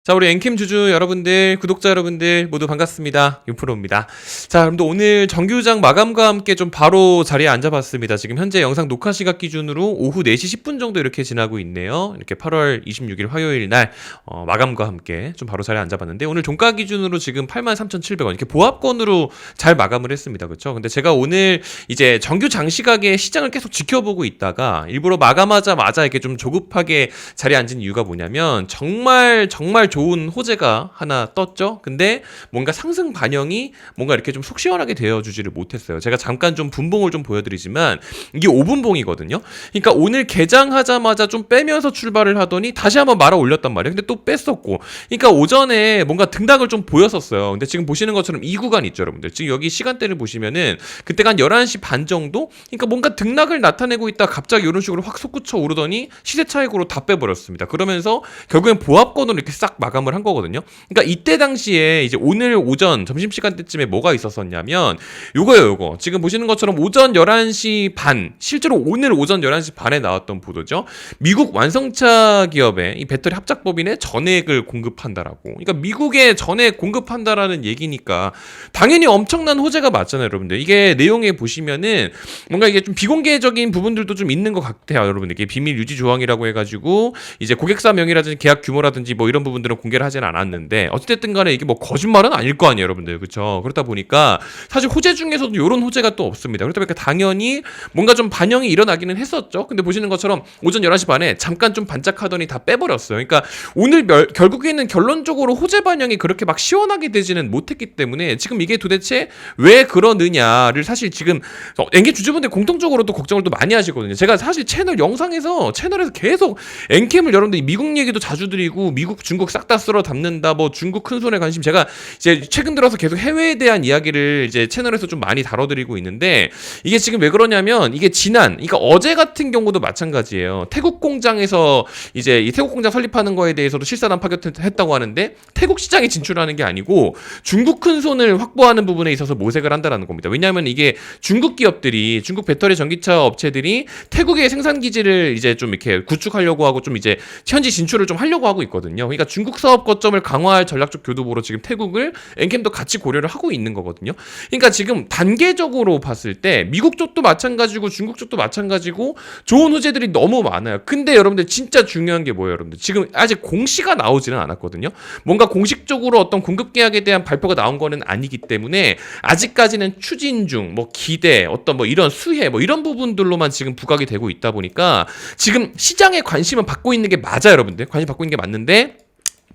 자, 우리 엔캠 주주 여러분들, 구독자 여러분들 모두 반갑습니다. 윤프로입니다. 자, 여러분들 오늘 정규장 마감과 함께 좀 바로 자리에 앉아봤습니다. 지금 현재 영상 녹화 시각 기준으로 오후 4시 10분 정도 이렇게 지나고 있네요. 이렇게 8월 26일 화요일 날 마감과 함께 좀 바로 자리에 앉아봤는데, 오늘 종가 기준으로 지금 83,700원 이렇게 보합권으로 잘 마감을 했습니다. 그렇죠? 근데 제가 오늘 이제 정규장 시각에 시장을 계속 지켜보고 있다가 일부러 마감하자마자 이렇게 좀 조급하게 자리에 앉은 이유가 뭐냐면, 정말 좋은 호재가 하나 떴죠. 근데 뭔가 상승 반영이 뭔가 이렇게 좀 속 시원하게 되어주지를 못했어요. 제가 잠깐 좀 분봉을 좀 보여드리지만 이게 5분봉이거든요. 그러니까 오늘 개장하자마자 좀 빼면서 출발을 하더니 다시 한번 말아 올렸단 말이에요. 근데 또 뺐었고, 그러니까 오전에 뭔가 등락을 좀 보였었어요. 근데 지금 보시는 것처럼 이 구간 있죠, 여러분들. 지금 여기 시간대를 보시면은 그때가 한 11시 반 정도? 그러니까 뭔가 등락을 나타내고 있다 갑자기 이런 식으로 확 솟구쳐 오르더니 시세 차익으로 다 빼버렸습니다. 그러면서 결국엔 보합권으로 이렇게 싹 마감을 한 거거든요. 그러니까 이때 당시에 이제 오늘 오전 점심시간대쯤에 뭐가 있었었냐면 요거 지금 보시는 것처럼 오전 11시 반, 실제로 오늘 오전 11시 반에 나왔던 보도죠. 미국 완성차 기업의 이 배터리 합작법인에 전액을 공급한다라고. 그러니까 미국에 전액 공급한다라는 얘기니까 당연히 엄청난 호재가 맞잖아요, 여러분들. 이게 내용에 보시면은 뭔가 이게 좀 비공개적인 부분들도 좀 있는 것 같아요, 여러분들. 이게 비밀 유지 조항이라고 해가지고 이제 고객사 명의라든지 계약 규모라든지 뭐 이런 부분들은 공개를 하진 않았는데, 어찌됐든 간에 이게 뭐 거짓말은 아닐 거 아니에요, 여러분들. 그렇죠? 그렇다 보니까 사실 호재 중에서도 이런 호재가 또 없습니다. 그렇다 보니까 당연히 뭔가 좀 반영이 일어나기는 했었죠. 근데 보시는 것처럼 오전 11시 반에 잠깐 좀 반짝하더니 다 빼버렸어요. 그러니까 오늘 결국에는 결론적으로 호재 반영이 그렇게 막 시원하게 되지는 못했기 때문에 지금 이게 도대체 왜 그러느냐를 사실 지금 엔캠 주주분들 공통적으로도 걱정을 또 많이 하시거든요. 제가 사실 채널에서 계속 엔캠을 여러분들 미국 얘기도 자주 드리고, 미국 중국 싹 다 쓸어 담는다, 뭐 중국 큰 손에 관심, 제가 이제 최근 들어서 계속 해외에 대한 이야기를 이제 채널에서 좀 많이 다뤄드리고 있는데, 이게 지금 왜 그러냐면 이게 그러니까 어제 같은 경우도 마찬가지예요. 태국 공장에서 이제 이 태국 공장 설립하는 거에 대해서도 실사단 파견했다고 하는데, 태국 시장에 진출하는 게 아니고 중국 큰 손을 확보하는 부분에 있어서 모색을 한다라는 겁니다. 왜냐하면 이게 중국 기업들이, 중국 배터리 전기차 업체들이 태국의 생산 기지를 이제 좀 이렇게 구축하려고 하고 좀 이제 현지 진출을 좀 하려고 하고 있거든요. 그러니까 중국 사업 거점을 강화할 전략적 교두보로 지금 태국을 엔캠도 같이 고려를 하고 있는 거거든요. 그러니까 지금 단계적으로 봤을 때 미국 쪽도 마찬가지고 중국 쪽도 마찬가지고 좋은 호재들이 너무 많아요. 근데 여러분들 진짜 중요한 게 뭐예요, 여러분들? 지금 아직 공시가 나오지는 않았거든요. 뭔가 공식적으로 어떤 공급 계약에 대한 발표가 나온 거는 아니기 때문에 아직까지는 추진 중, 뭐 기대, 어떤 뭐 이런 수혜, 뭐 이런 부분들로만 지금 부각이 되고 있다 보니까 지금 시장의 관심은 받고 있는 게 맞아요, 여러분들. 관심 받고 있는 게 맞는데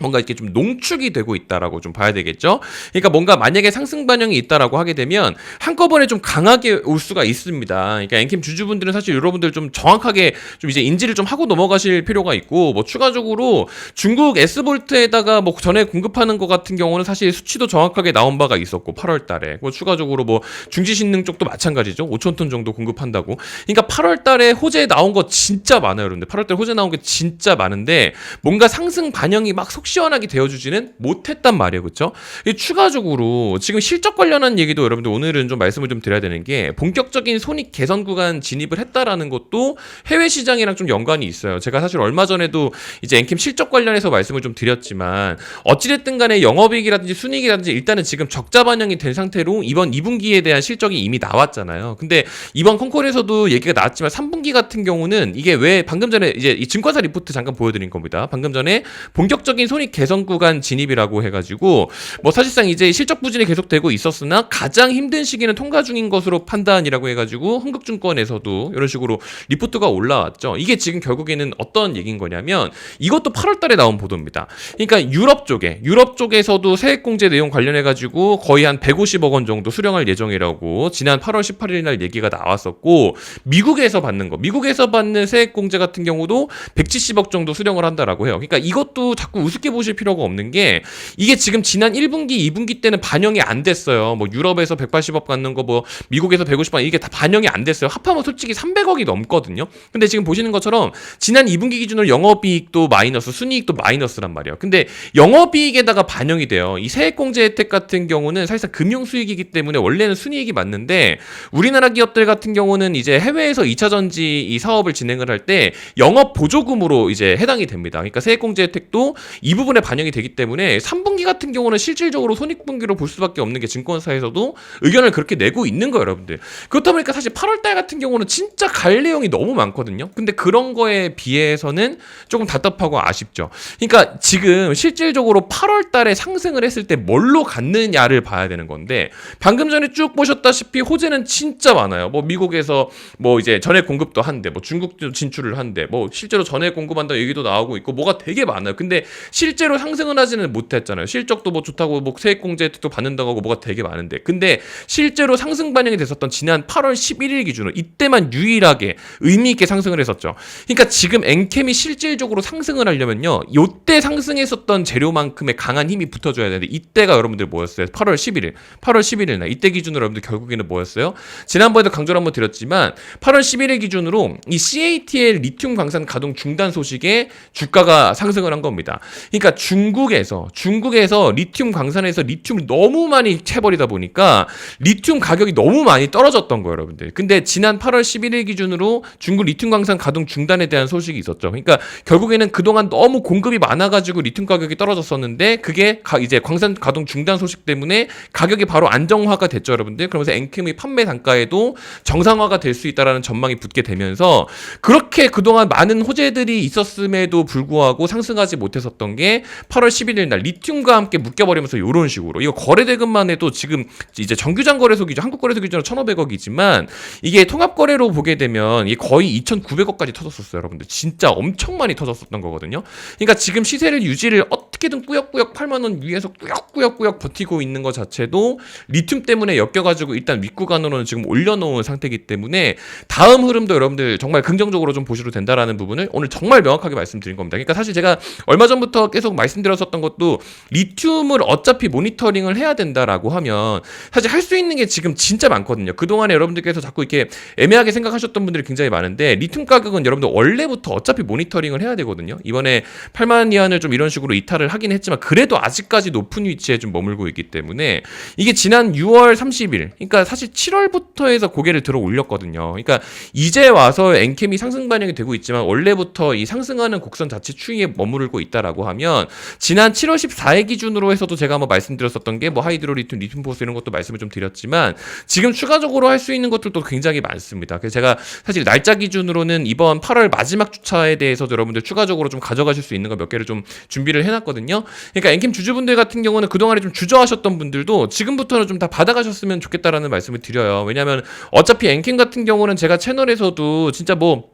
뭔가 이렇게 좀 농축이 되고 있다라고 좀 봐야 되겠죠. 그러니까 뭔가 만약에 상승 반영이 있다라고 하게 되면 한꺼번에 좀 강하게 올 수가 있습니다. 그러니까 엔캠 주주분들은 사실 여러분들 좀 정확하게 좀 이제 인지를 좀 하고 넘어가실 필요가 있고, 뭐 추가적으로 중국 S볼트에다가 뭐 전에 공급하는 것 같은 경우는 사실 수치도 정확하게 나온 바가 있었고 8월 달에 뭐 추가적으로 뭐 중지신능 쪽도 마찬가지죠. 5,000톤 정도 공급한다고. 그러니까 8월 달에 호재 나온 거 진짜 많아요, 여러분들. 8월 달에 호재 나온 게 진짜 많은데 뭔가 상승 반영이 막 속 시원하게 되어주지는 못했단 말이에요, 그렇죠? 추가적으로 지금 실적 관련한 얘기도 여러분들 오늘은 좀 말씀을 좀 드려야 되는 게, 본격적인 손익 개선 구간 진입을 했다라는 것도 해외 시장이랑 좀 연관이 있어요. 제가 사실 얼마 전에도 이제 엔캠 실적 관련해서 말씀을 좀 드렸지만, 어찌됐든 간에 영업이익이라든지 순이익이라든지 일단은 지금 적자 반영이 된 상태로 이번 2분기에 대한 실적이 이미 나왔잖아요. 근데 이번 컨콜에서도 얘기가 나왔지만 3분기 같은 경우는 이게 왜 방금 전에 이제 이 증권사 리포트 잠깐 보여드린 겁니다. 방금 전에 본격적인 손익 개선 구간 진입이라고 해가지고 뭐 사실상 이제 실적 부진이 계속되고 있었으나 가장 힘든 시기는 통과 중인 것으로 판단이라고 해가지고 흥국증권에서도 이런 식으로 리포트가 올라왔죠. 이게 지금 결국에는 어떤 얘기인 거냐면, 이것도 8월 달에 나온 보도입니다. 그러니까 유럽 쪽에서도 세액공제 내용 관련해가지고 거의 한 150억 원 정도 수령할 예정이라고 지난 8월 18일 날 얘기가 나왔었고, 미국에서 받는 세액공제 같은 경우도 170억 정도 수령을 한다라고 해요. 그러니까 이것도 자꾸 우습게 보실 필요가 없는 게, 이게 지금 지난 1분기, 2분기 때는 반영이 안 됐어요. 뭐 유럽에서 180억 받는 거, 뭐 미국에서 150억, 이게 다 반영이 안 됐어요. 합하면 솔직히 300억이 넘거든요. 근데 지금 보시는 것처럼 지난 2분기 기준으로 영업이익도 마이너스, 순이익도 마이너스란 말이에요. 근데 영업이익에다가 반영이 돼요. 이 세액공제 혜택 같은 경우는 사실상 금융수익이기 때문에 원래는 순이익이 맞는데, 우리나라 기업들 같은 경우는 이제 해외에서 2차전지 이 사업을 진행을 할 때 영업 보조금으로 이제 해당이 됩니다. 그러니까 세액공제 혜택도 이 부분에 반영이 되기 때문에 3분기 같은 경우는 실질적으로 손익분기로 볼 수밖에 없는 게 증권사에서도 의견을 그렇게 내고 있는 거예요, 여러분들. 그렇다 보니까 사실 8월달 같은 경우는 진짜 갈 내용이 너무 많거든요. 근데 그런 거에 비해서는 조금 답답하고 아쉽죠. 그러니까 지금 실질적으로 8월달에 상승을 했을 때 뭘로 갔느냐를 봐야 되는 건데, 방금 전에 쭉 보셨다시피 호재는 진짜 많아요. 뭐 미국에서 뭐 이제 전액 공급도 한대, 뭐 중국도 진출을 한대, 뭐 실제로 전액 공급한다 얘기도 나오고 있고 뭐가 되게 많아요. 근데 실제로 상승은 하지는 못했잖아요. 실적도 뭐 좋다고 뭐 세액공제 혜택도 받는다고 하고 뭐가 되게 많은데, 근데 실제로 상승 반영이 됐었던 지난 8월 11일 기준으로 이때만 유일하게 의미 있게 상승을 했었죠. 그러니까 지금 엔캠이 실질적으로 상승을 하려면요, 요때 상승했었던 재료만큼의 강한 힘이 붙어줘야 되는데, 이때가 여러분들 뭐였어요? 8월 11일 날 이때 기준으로 여러분들 결국에는 뭐였어요? 지난번에도 강조를 한번 드렸지만 8월 11일 기준으로 이 CATL 리튬 광산 가동 중단 소식에 주가가 상승을 한 겁니다. 그러니까 중국에서 리튬 광산에서 리튬을 너무 많이 채버리다 보니까 리튬 가격이 너무 많이 떨어졌던 거예요, 여러분들. 근데 지난 8월 11일 기준으로 중국 리튬 광산 가동 중단에 대한 소식이 있었죠. 그러니까 결국에는 그동안 너무 공급이 많아가지고 리튬 가격이 떨어졌었는데, 그게 이제 광산 가동 중단 소식 때문에 가격이 바로 안정화가 됐죠, 여러분들. 그러면서 엔캠의 판매 단가에도 정상화가 될 수 있다라는 전망이 붙게 되면서, 그렇게 그동안 많은 호재들이 있었음에도 불구하고 상승하지 못했었던 게 8월 11일 날 리튬과 함께 묶여버리면서 이런 식으로, 이거 거래대금만 해도 지금 이제 정규장 거래소 기준, 한국 거래소 기준으로 1,500억이지만 이게 통합 거래로 보게 되면 이게 거의 2,900억까지 터졌었어요, 여러분들. 진짜 엄청 많이 터졌었던 거거든요. 그러니까 지금 시세를 유지를 어떻게든 꾸역꾸역 8만 원 위에서 꾸역꾸역 버티고 있는 것 자체도 리튬 때문에 엮여가지고 일단 윗구간으로는 지금 올려놓은 상태이기 때문에 다음 흐름도 여러분들 정말 긍정적으로 좀 보셔도 된다라는 부분을 오늘 정말 명확하게 말씀드린 겁니다. 그러니까 사실 제가 얼마 전부터 계속 말씀드렸었던 것도, 리튬을 어차피 모니터링을 해야 된다라고 하면 사실 할 수 있는 게 지금 진짜 많거든요. 그동안에 여러분들께서 자꾸 이렇게 애매하게 생각하셨던 분들이 굉장히 많은데, 리튬 가격은 여러분들 원래부터 어차피 모니터링을 해야 되거든요. 이번에 8만 위안을 좀 이런 식으로 이탈을 하긴 했지만 그래도 아직까지 높은 위치에 좀 머물고 있기 때문에, 이게 지난 6월 30일, 그러니까 사실 7월부터 해서 고개를 들어 올렸거든요. 그러니까 이제 와서 엔캠이 상승 반영이 되고 있지만 원래부터 이 상승하는 곡선 자체 추이에 머무르고 있다라고 하면, 지난 7월 14일 기준으로 해서도 제가 한번 말씀드렸었던 게 뭐 하이드로 리튬, 리튬 포스 이런 것도 말씀을 좀 드렸지만, 지금 추가적으로 할 수 있는 것들도 굉장히 많습니다. 그래서 제가 사실 날짜 기준으로는 이번 8월 마지막 주차에 대해서도 여러분들 추가적으로 좀 가져가실 수 있는 거 몇 개를 좀 준비를 해놨거든요. 그러니까 엔캠 주주분들 같은 경우는 그동안에 좀 주저하셨던 분들도 지금부터는 좀 다 받아가셨으면 좋겠다라는 말씀을 드려요. 왜냐하면 어차피 엔캠 같은 경우는 제가 채널에서도 진짜 뭐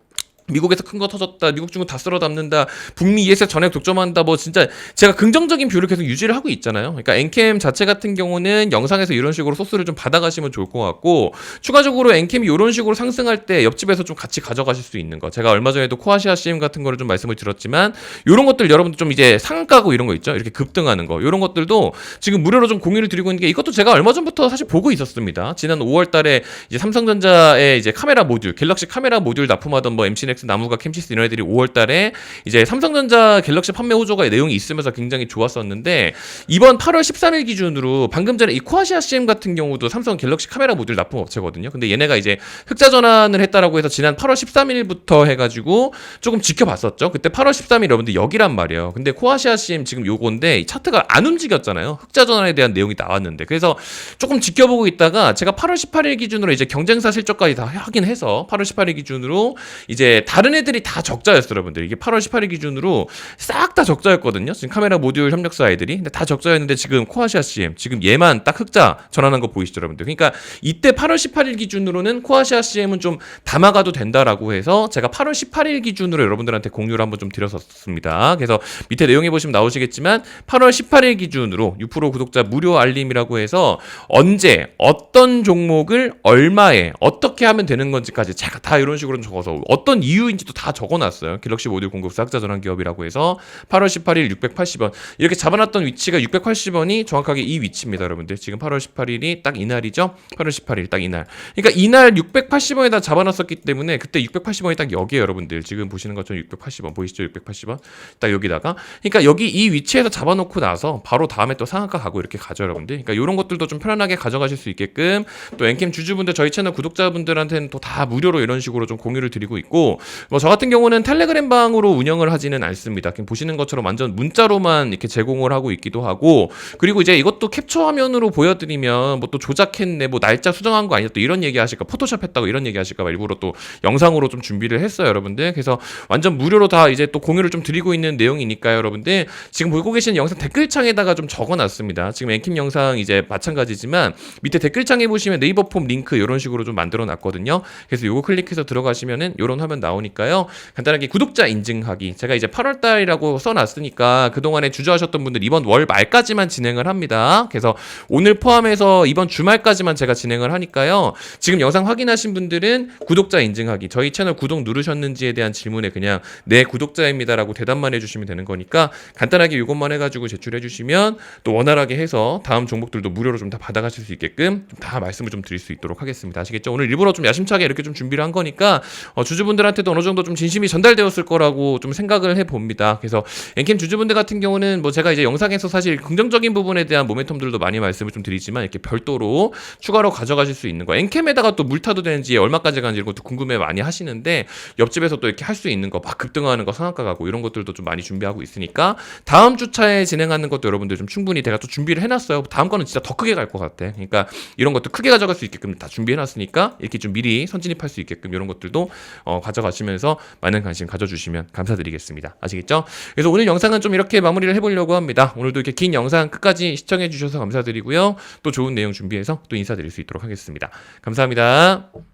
미국에서 큰 거 터졌다, 미국 중국 다 쓸어 담는다, 북미 ESG 전액 독점한다, 뭐 진짜 제가 긍정적인 뷰를 계속 유지를 하고 있잖아요. 그러니까 엔캠 자체 같은 경우는 영상에서 이런 식으로 소스를 좀 받아가시면 좋을 것 같고, 추가적으로 엔캠이 이런 식으로 상승할 때 옆집에서 좀 같이 가져가실 수 있는 거, 제가 얼마 전에도 코아시아 CM 같은 거를 좀 말씀을 드렸지만, 이런 것들 여러분들 좀 이제 상가고 이런 거 있죠, 이렇게 급등하는 거, 이런 것들도 지금 무료로 좀 공유를 드리고 있는 게, 이것도 제가 얼마 전부터 사실 보고 있었습니다. 지난 5월달에 이제 삼성전자의 이제 카메라 모듈, 갤럭시 카메라 모듈 납품하던 뭐 MC넥스, 나무가, 캠시스 이런 애들이 5월달에 이제 삼성전자 갤럭시 판매 호조가 내용이 있으면서 굉장히 좋았었는데, 이번 8월 13일 기준으로 방금 전에 이 코아시아 CM 같은 경우도 삼성 갤럭시 카메라 모듈 납품 업체거든요. 근데 얘네가 이제 흑자 전환을 했다라고 해서 지난 8월 13일부터 해가지고 조금 지켜봤었죠. 그때 8월 13일 여러분들 여기란 말이에요. 근데 코아시아 CM 지금 요건데 이 차트가 안 움직였잖아요. 흑자 전환에 대한 내용이 나왔는데, 그래서 조금 지켜보고 있다가 제가 8월 18일 기준으로 이제 경쟁사 실적까지 다 확인해서 8월 18일 기준으로 이제 다른 애들이 다 적자였어요, 여러분들. 이게 8월 18일 기준으로 싹 다 적자였거든요. 지금 카메라 모듈 협력사 애들이. 근데 다 적자였는데 지금 코아시아 CM 지금 얘만 딱 흑자 전환한 거 보이시죠, 여러분들. 그러니까 이때 8월 18일 기준으로는 코아시아 CM은 좀 담아가도 된다라고 해서 제가 8월 18일 기준으로 여러분들한테 공유를 한번 좀 드렸었습니다. 그래서 밑에 내용에 보시면 나오시겠지만 8월 18일 기준으로 6% 구독자 무료 알림이라고 해서 언제 어떤 종목을 얼마에 어떻게 하면 되는 건지까지 제가 다 이런 식으로 적어서 어떤 이유인지도 다 적어놨어요. 갤럭시 모듈 공급사 흑자 전환 기업이라고 해서 8월 18일 680원 이렇게 잡아놨던 위치가 680원이 정확하게 이 위치입니다, 여러분들. 지금 8월 18일이 딱 이날이죠. 8월 18일 딱 이날. 그러니까 이날 680원에다 잡아놨었기 때문에 그때 680원이 딱 여기에요, 여러분들. 지금 보시는 것처럼 680원 보이시죠? 680원 딱 여기다가. 그러니까 여기 이 위치에서 잡아놓고 나서 바로 다음에 또 상한가 가고 이렇게 가죠, 여러분들. 그러니까 이런 것들도 좀 편안하게 가져가실 수 있게끔 또 엔캠 주주분들, 저희 채널 구독자분들한테는 또 다 무료로 이런 식으로 좀 공유를 드리고 있고, 뭐 저 같은 경우는 텔레그램 방으로 운영을 하지는 않습니다. 그냥 보시는 것처럼 완전 문자로만 이렇게 제공을 하고 있기도 하고, 그리고 이제 이것도 캡처 화면으로 보여드리면 뭐 또 조작했네, 뭐 날짜 수정한 거 아니야, 또 이런 얘기 하실까, 포토샵 했다고 이런 얘기 하실까 봐 일부러 또 영상으로 좀 준비를 했어요, 여러분들. 그래서 완전 무료로 다 이제 또 공유를 좀 드리고 있는 내용이니까요, 여러분들. 지금 보고 계시는 영상 댓글창에다가 좀 적어놨습니다. 지금 앵킴 영상 이제 마찬가지지만 밑에 댓글창에 보시면 네이버 폼 링크 이런 식으로 좀 만들어놨거든요. 그래서 요거 클릭해서 들어가시면은 요런 화면 나오니까요. 간단하게 구독자 인증하기. 제가 이제 8월달이라고 써놨으니까 그동안에 주저하셨던 분들 이번 월 말까지만 진행을 합니다. 그래서 오늘 포함해서 이번 주말까지만 제가 진행을 하니까요. 지금 영상 확인하신 분들은 구독자 인증하기. 저희 채널 구독 누르셨는지에 대한 질문에 그냥 네 구독자입니다라고 대답만 해주시면 되는 거니까 간단하게 이것만 해가지고 제출해 주시면 또 원활하게 해서 다음 종목들도 무료로 좀 다 받아가실 수 있게끔 다 말씀을 좀 드릴 수 있도록 하겠습니다. 아시겠죠? 오늘 일부러 좀 야심차게 이렇게 좀 준비를 한 거니까 주주분들한테도 어느 정도 좀 진심이 전달되었을 거라고 좀 생각을 해봅니다. 그래서 앵캠 주주분들 같은 경우는 뭐 제가 이제 영상에서 사실 긍정적인 부분에 대한 모멘텀들도 많이 말씀을 좀 드리지만 이렇게 별도로 추가로 가져가실 수 있는 거, 앵캠에다가 또 물타도 되는지 얼마까지 가는지 이런 것도 궁금해 많이 하시는데 옆집에서 또 이렇게 할 수 있는 거, 막 급등하는 거, 상한가 가고 이런 것들도 좀 많이 준비하고 있으니까 다음 주차에 진행하는 것도 여러분들 좀 충분히 제가 또 준비를 해놨어요. 다음 거는 진짜 더 크게 갈 것 같아. 그러니까 이런 것도 크게 가져갈 수 있게끔 다 준비해놨으니까 이렇게 좀 미리 선진입할 수 있게끔 이런 것들도 가져가시면서 많은 관심 가져주시면 감사드리겠습니다. 아시겠죠? 그래서 오늘 영상은 좀 이렇게 마무리를 해보려고 합니다. 오늘도 이렇게 긴 영상 끝까지 시청해주셔서 감사드리고요. 또 좋은 내용 준비해서 또 인사드릴 수 있도록 하겠습니다. 감사합니다.